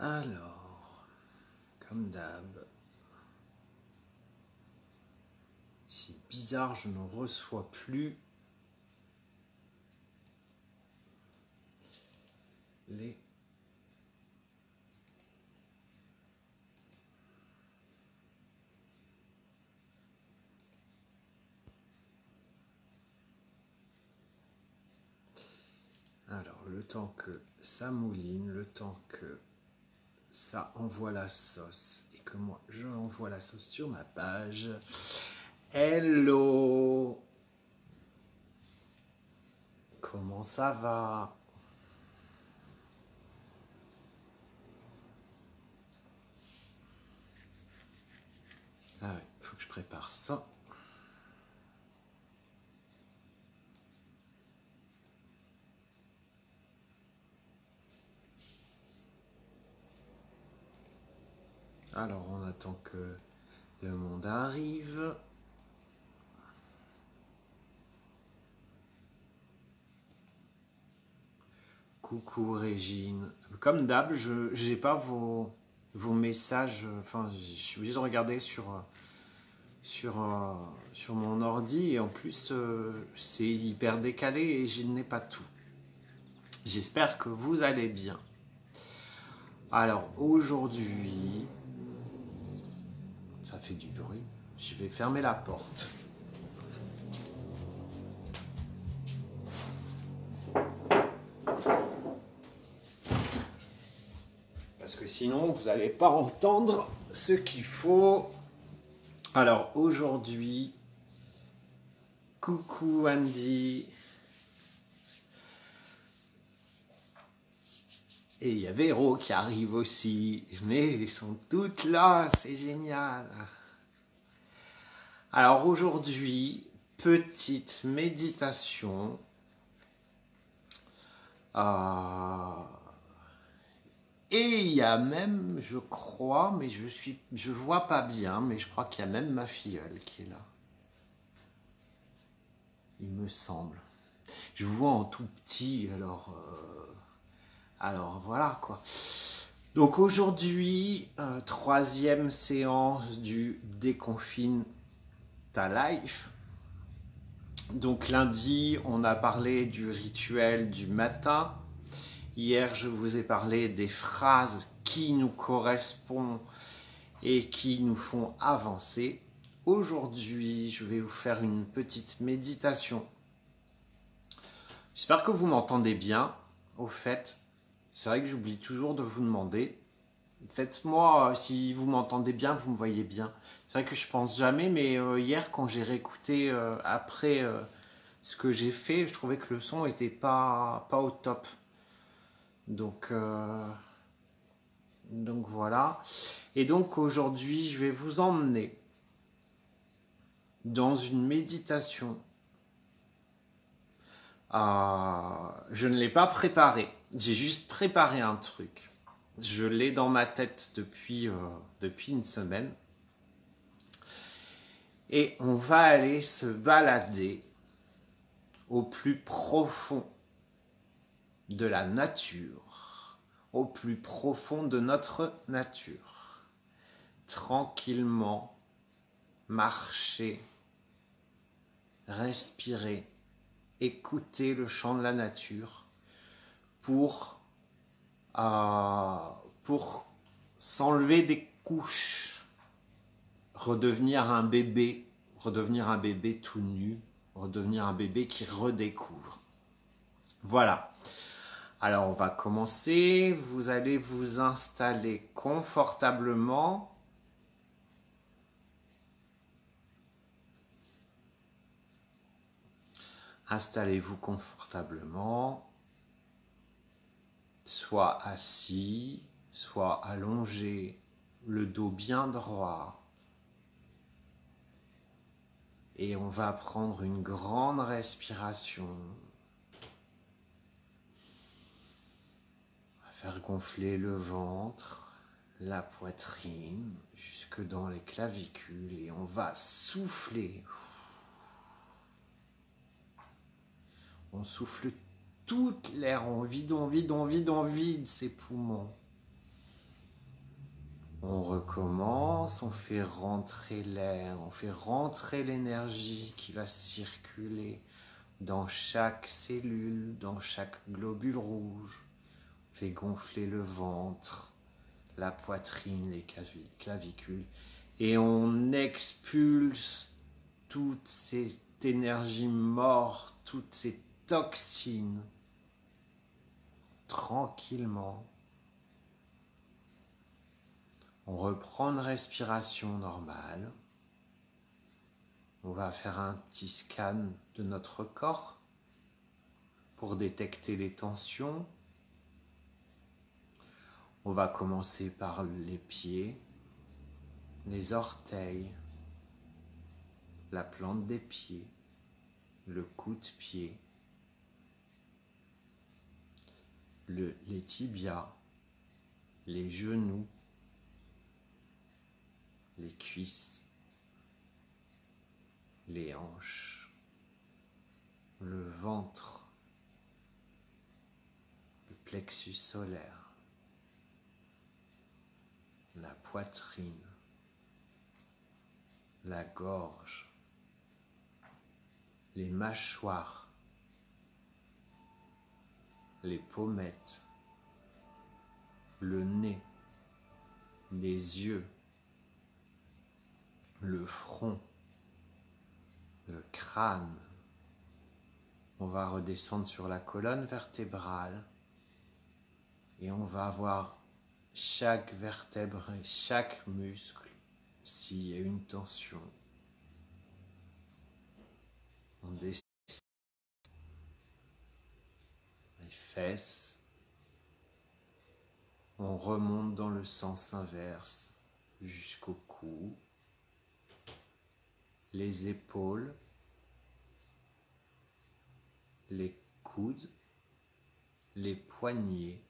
Alors, comme d'hab, c'est bizarre, je ne reçois plus les... Alors, le temps que ça mouline, le temps que ça envoie la sauce et que moi je envoie la sauce sur ma page. Hello! Comment ça va? Ah ouais, faut que je prépare ça. Alors, on attend que le monde arrive. Coucou Régine. Comme d'hab, je n'ai pas vos messages. Enfin, je suis obligé de regarder sur mon ordi. Et en plus, c'est hyper décalé et je n'ai pas tout. J'espère que vous allez bien. Alors, aujourd'hui... Ça fait du bruit. Je vais fermer la porte. Parce que sinon, vous n'allez pas entendre ce qu'il faut. Alors, aujourd'hui... Coucou Andy. Et il y a Véro qui arrive aussi. Mais ils sont toutes là, c'est génial. Alors aujourd'hui, petite méditation. Et il y a même, je crois, mais je vois pas bien, mais je crois qu'il y a même ma filleule qui est là. Il me semble. Je vous vois en tout petit, alors voilà quoi. Donc aujourd'hui, troisième séance du Déconfine ta life. Donc lundi, on a parlé du rituel du matin. Hier, je vous ai parlé des phrases qui nous correspondent et qui nous font avancer. Aujourd'hui, je vais vous faire une petite méditation. J'espère que vous m'entendez bien. Au fait, c'est vrai que j'oublie toujours de vous demander. Faites-moi, si vous m'entendez bien, vous me voyez bien. C'est vrai que je pense jamais, mais hier, quand j'ai réécouté après ce que j'ai fait, je trouvais que le son était pas au top. Donc voilà. Et donc aujourd'hui, je vais vous emmener dans une méditation. Je ne l'ai pas préparé. J'ai juste préparé un truc. Je l'ai dans ma tête depuis une semaine. Et on va aller se balader au plus profond de la nature, au plus profond de notre nature. Tranquillement, marcher, respirer, écouter le chant de la nature pour s'enlever des couches, redevenir un bébé tout nu, redevenir un bébé qui redécouvre. Voilà. Alors on va commencer. Vous allez vous installer confortablement. Installez-vous confortablement, soit assis, soit allongé, le dos bien droit. Et on va prendre une grande respiration. On va faire gonfler le ventre, la poitrine, jusque dans les clavicules et on va souffler. On souffle toute l'air, on vide ces poumons. On recommence, on fait rentrer l'air, on fait rentrer l'énergie qui va circuler dans chaque cellule, dans chaque globule rouge. On fait gonfler le ventre, la poitrine, les clavicules, et on expulse toute cette énergie morte, toutes ces toxines, tranquillement. On reprend une respiration normale. On va faire un petit scan de notre corps pour détecter les tensions. On va commencer par les pieds, les orteils, la plante des pieds, le coude-pied, les tibias, les genoux, les cuisses, les hanches, le ventre, le plexus solaire, la poitrine, la gorge, les mâchoires, les pommettes, le nez, les yeux, le front, le crâne. On va redescendre sur la colonne vertébrale et on va voir chaque vertèbre et chaque muscle s'il y a une tension. On descend les fesses, on remonte dans le sens inverse jusqu'au cou, les épaules, les coudes, les poignets,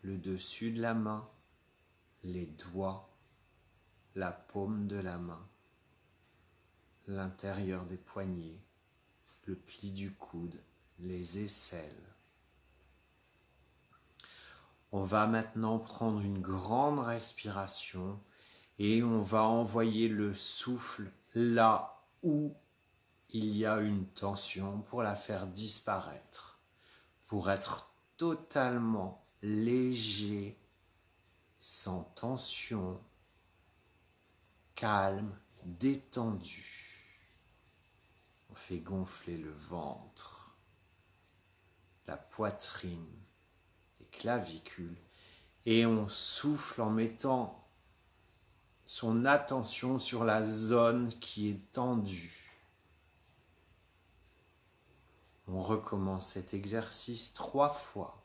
le dessus de la main, les doigts, la paume de la main, l'intérieur des poignets, le pli du coude, les aisselles. On va maintenant prendre une grande respiration et on va envoyer le souffle là où il y a une tension pour la faire disparaître, pour être totalement léger, sans tension, calme, détendu. On fait gonfler le ventre, la poitrine, les clavicules, et on souffle en mettant son attention sur la zone qui est tendue. On recommence cet exercice 3 fois.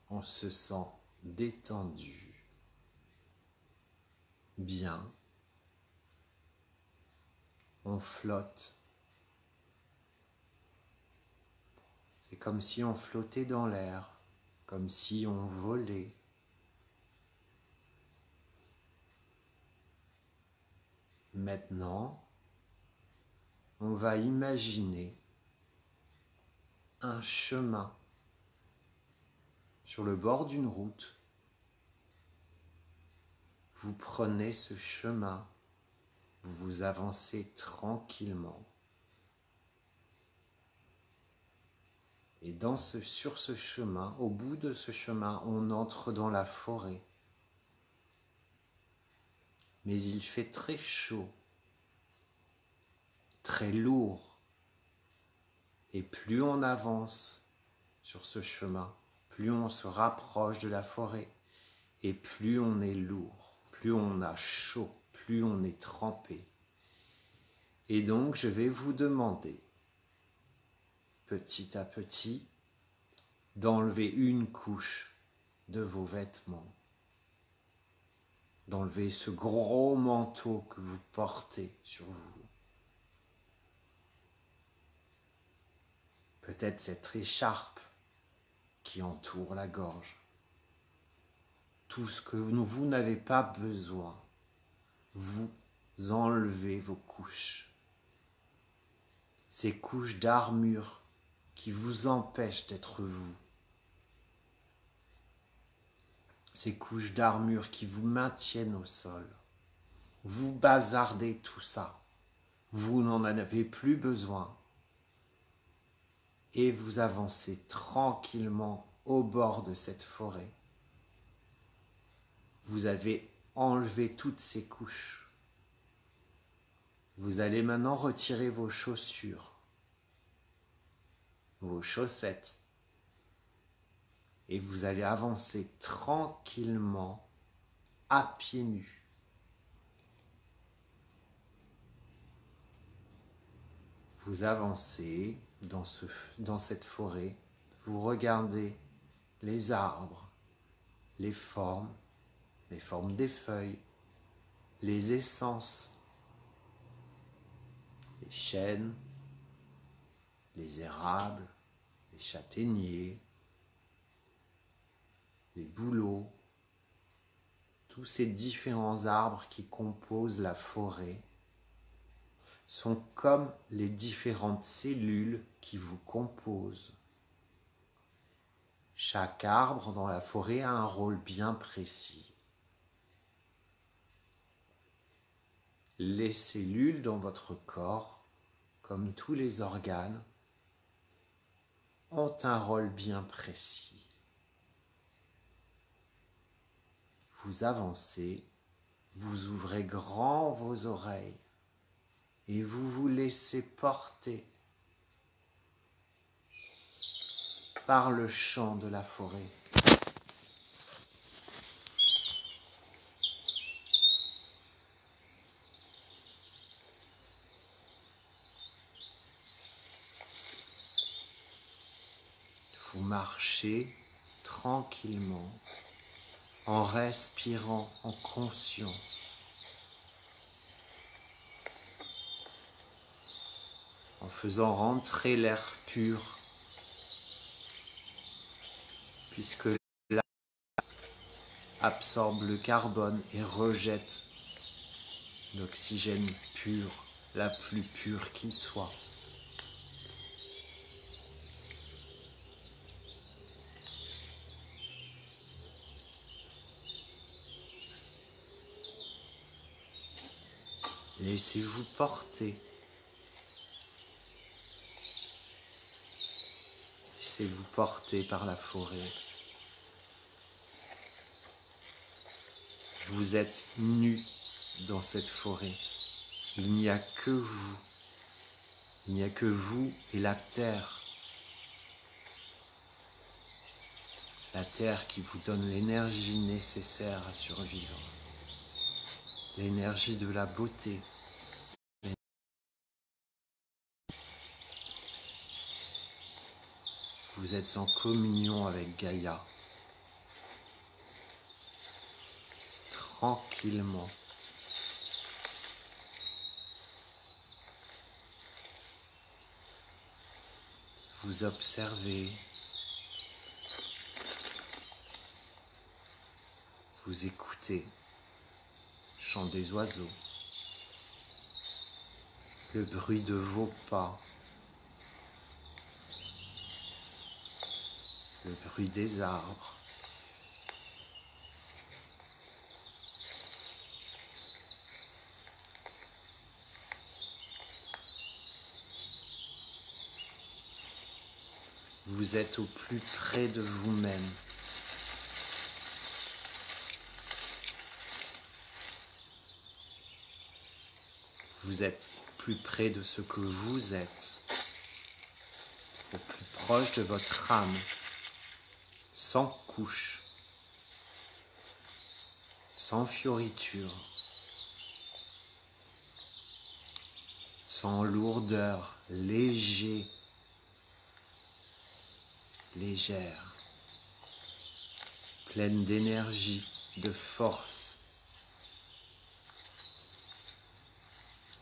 On se sent détendu, bien. On flotte. C'est comme si on flottait dans l'air, comme si on volait. Maintenant, on va imaginer un chemin sur le bord d'une route. Vous prenez ce chemin, vous avancez tranquillement. Et sur ce chemin, au bout de ce chemin, on entre dans la forêt. Mais il fait très chaud, très lourd. Et plus on avance sur ce chemin, plus on se rapproche de la forêt, et plus on est lourd, plus on a chaud, plus on est trempé. Et donc je vais vous demander, petit à petit, d'enlever une couche de vos vêtements, d'enlever ce gros manteau que vous portez sur vous. Peut-être cette écharpe qui entoure la gorge. Tout ce que vous n'avez pas besoin, vous enlevez vos couches. ces couches d'armure qui vous empêchent d'être vous. Ces couches d'armure qui vous maintiennent au sol. Vous bazardez tout ça. Vous n'en avez plus besoin. Et vous avancez tranquillement au bord de cette forêt. Vous avez enlevé toutes ces couches. Vous allez maintenant retirer vos chaussures, vos chaussettes, et vous allez avancer tranquillement à pieds nus. Vous avancez dans cette forêt, vous regardez les arbres, les formes des feuilles, les essences, les chênes, les érables, les châtaigniers, les bouleaux, tous ces différents arbres qui composent la forêt sont comme les différentes cellules qui vous composent. Chaque arbre dans la forêt a un rôle bien précis. Les cellules dans votre corps, comme tous les organes, ont un rôle bien précis. Vous avancez, vous ouvrez grand vos oreilles et vous vous laissez porter par le chant de la forêt. Vous marchez tranquillement en respirant en conscience, en faisant rentrer l'air pur, puisque l'air absorbe le carbone et rejette l'oxygène pur, la plus pure qu'il soit. Laissez-vous porter. Laissez-vous porter par la forêt. Vous êtes nus dans cette forêt. Il n'y a que vous. Il n'y a que vous et la terre. La terre qui vous donne l'énergie nécessaire à survivre. L'énergie de la beauté. Vous êtes en communion avec Gaïa. Tranquillement. Vous observez. Vous écoutez. Chant des oiseaux. Le bruit de vos pas. Le bruit des arbres. Vous êtes au plus près de vous-même. Vous êtes plus près de ce que vous êtes, au plus proche de votre âme, sans couche, sans fioriture, sans lourdeur, léger, légère, pleine d'énergie, de force,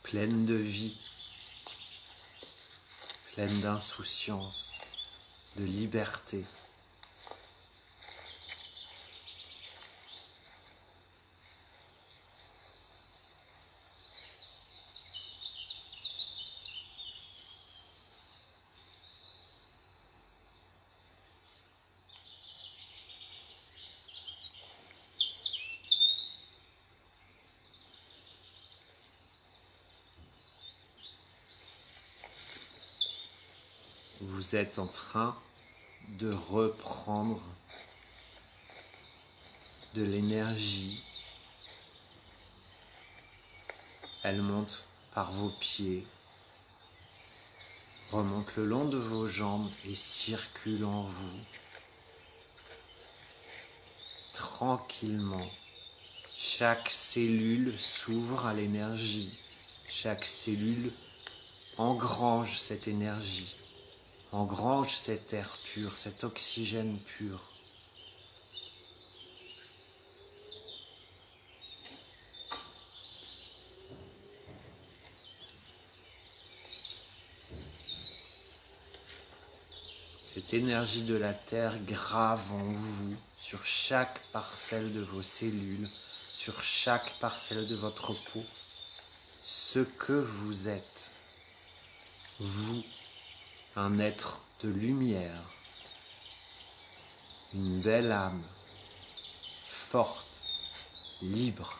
pleine de vie, pleine d'insouciance, de liberté. vous êtes en train de reprendre de l'énergie. Elle monte par vos pieds, remonte le long de vos jambes et circule en vous. Tranquillement, chaque cellule s'ouvre à l'énergie. Chaque cellule engrange cette énergie, engrange cet air pur, cet oxygène pur. Cette énergie de la terre grave en vous, sur chaque parcelle de vos cellules, sur chaque parcelle de votre peau, ce que vous êtes. Vous, un être de lumière, une belle âme, forte, libre.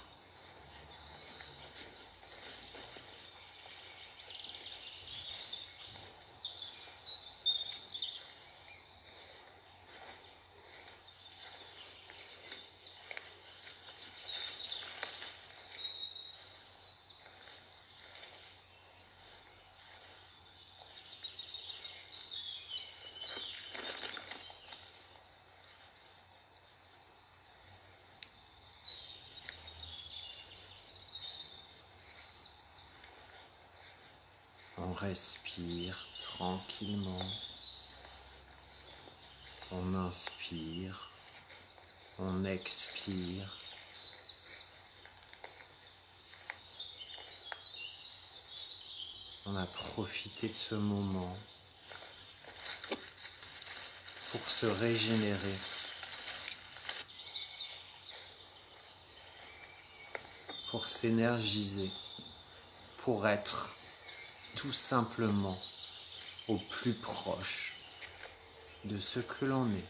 On respire tranquillement, on inspire, on expire. On a profité de ce moment pour se régénérer, pour s'énergiser, pour être tout simplement au plus proche de ce que l'on est.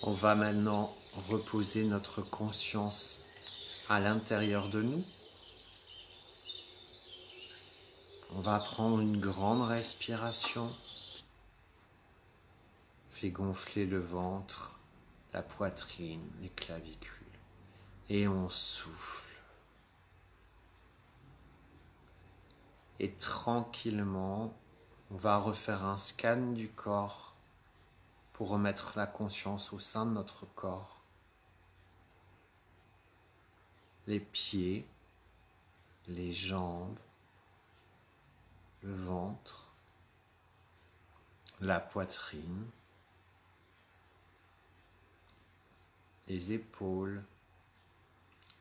On va maintenant reposer notre conscience à l'intérieur de nous. On va prendre une grande respiration. Fait gonfler le ventre, la poitrine, les clavicules. Et on souffle. Et tranquillement, on va refaire un scan du corps pour remettre la conscience au sein de notre corps. Les pieds, les jambes, le ventre, la poitrine, les épaules,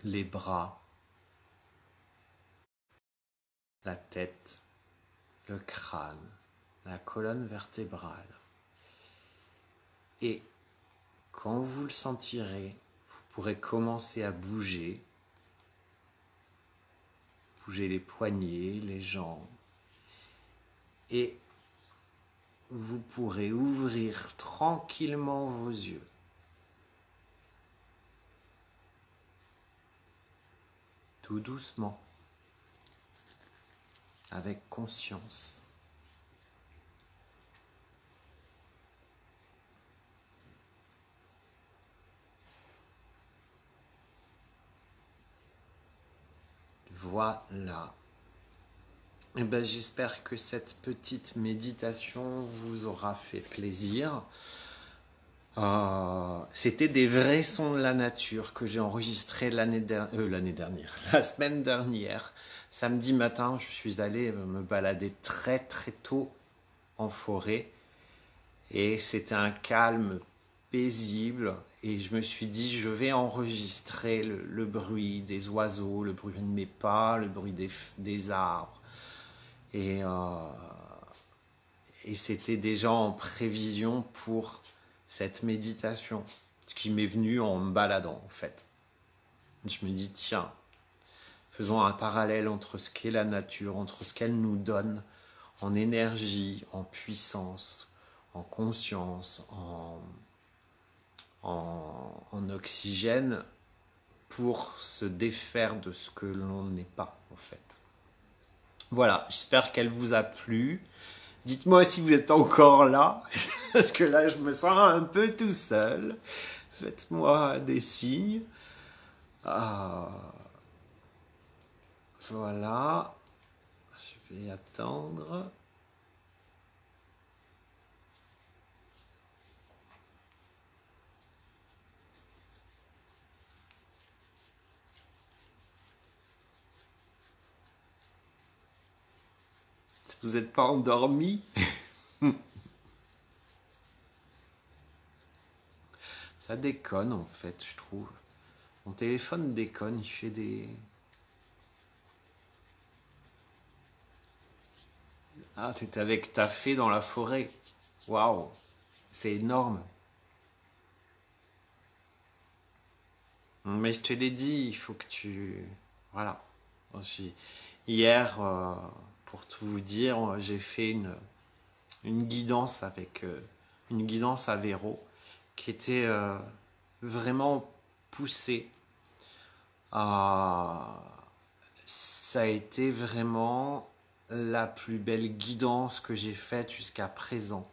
les bras, la tête, le crâne, la colonne vertébrale. Et quand vous le sentirez, vous pourrez commencer à bouger. Bouger les poignets, les jambes. Et vous pourrez ouvrir tranquillement vos yeux. Tout doucement, avec conscience. Voilà. Et ben, j'espère que cette petite méditation vous aura fait plaisir. C'était des vrais sons de la nature que j'ai enregistrés la semaine dernière. Samedi matin, je suis allé me balader très très tôt en forêt et c'était un calme paisible et je me suis dit je vais enregistrer le bruit des oiseaux, le bruit de mes pas, le bruit des arbres et c'était déjà en prévision pour cette méditation, ce qui m'est venu en me baladant en fait. Je me dis tiens, faisons un parallèle entre ce qu'est la nature, entre ce qu'elle nous donne en énergie, en puissance, en conscience, en oxygène pour se défaire de ce que l'on n'est pas, en fait. Voilà, j'espère qu'elle vous a plu. Dites-moi si vous êtes encore là, parce que là, je me sens un peu tout seul. Faites-moi des signes. Ah, voilà. Je vais attendre. Si vous n'êtes pas endormi, ça déconne en fait, je trouve. Mon téléphone déconne, il fait des... Ah, t'es avec ta fée dans la forêt. Waouh, c'est énorme. Mais je te l'ai dit, il faut que tu... Voilà. Hier, pour tout vous dire, j'ai fait une guidance avec... une guidance à Véro qui était vraiment poussée. Ça a été vraiment la plus belle guidance que j'ai faite jusqu'à présent.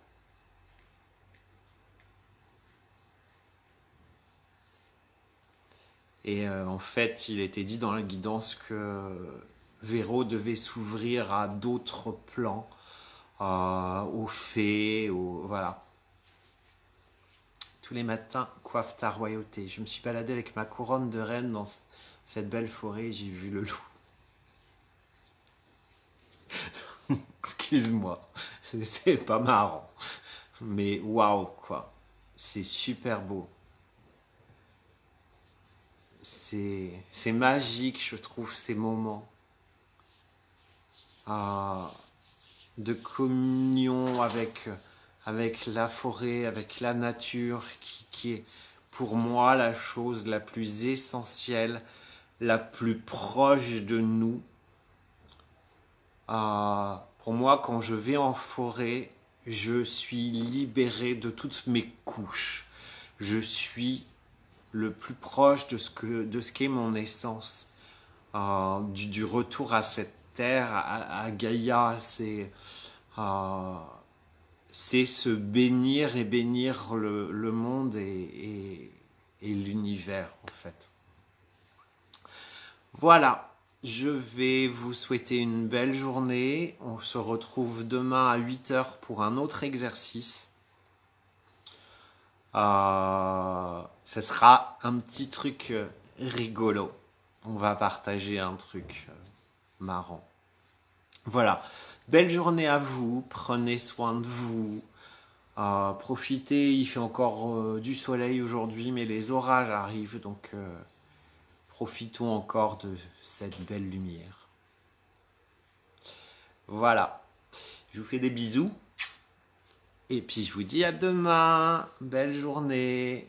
Et en fait, il était dit dans la guidance que Véro devait s'ouvrir à d'autres plans, aux fées, voilà. Tous les matins, coiffe ta royauté. Je me suis baladé avec ma couronne de reine dans cette belle forêt et j'ai vu le loup. Excuse-moi, c'est pas marrant. Mais waouh, quoi. C'est super beau. C'est magique, je trouve, ces moments de communion avec la forêt, avec la nature, qui est pour moi la chose la plus essentielle, la plus proche de nous. Pour moi, quand je vais en forêt, je suis libéré de toutes mes couches. Je suis le plus proche de ce qu'est mon essence, du retour à cette terre, à Gaïa. C'est se bénir et bénir le monde et l'univers, en fait. Voilà, je vais vous souhaiter une belle journée. On se retrouve demain à 8 h pour un autre exercice. Ce sera un petit truc rigolo. On va partager un truc marrant. Voilà. Belle journée à vous. Prenez soin de vous. Profitez. Il fait encore du soleil aujourd'hui, mais les orages arrivent. Donc, profitons encore de cette belle lumière. Voilà. Je vous fais des bisous. Et puis, je vous dis à demain. Belle journée.